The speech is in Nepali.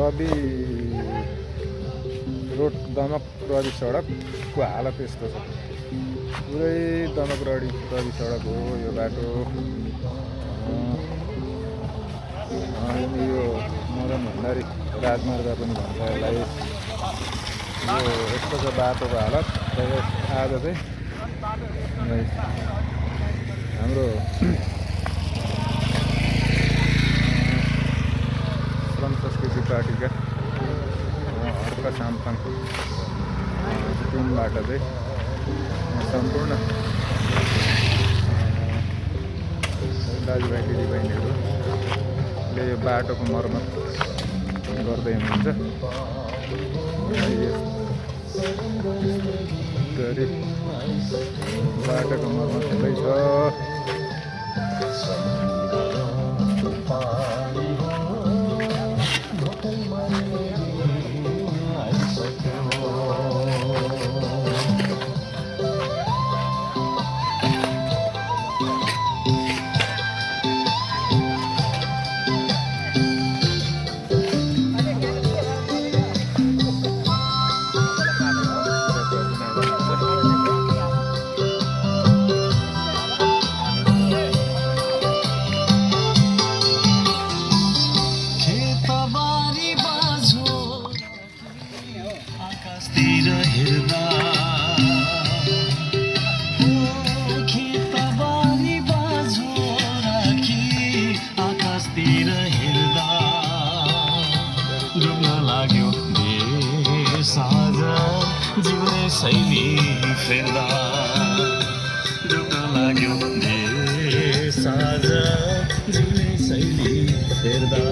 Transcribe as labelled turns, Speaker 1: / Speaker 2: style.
Speaker 1: रवि रोड दमक रवि सडकको हालत यस्तो छ। पुरै दमक रवि सडक हो यो बाटो। यो मदन भण्डारी राजमार्ग पनि भन्छ यसलाई। यो यस्तो छ बाटोको हालत। आज चाहिँ हाम्रो श्रम संस्कृति पार्टीका हर्क साम्पाङ टिमबाट चाहिँ सम्पूर्ण दाजुभाइ दिदीबहिनीहरूले यो बाटोको मर्मत गर्दै हुनुहुन्छ। गरी बाटोको मर्मत हुँदैछ।
Speaker 2: जिउने शैली फेर्दा दुःख लाग्यो साझा जिउने शैली फेर्दा।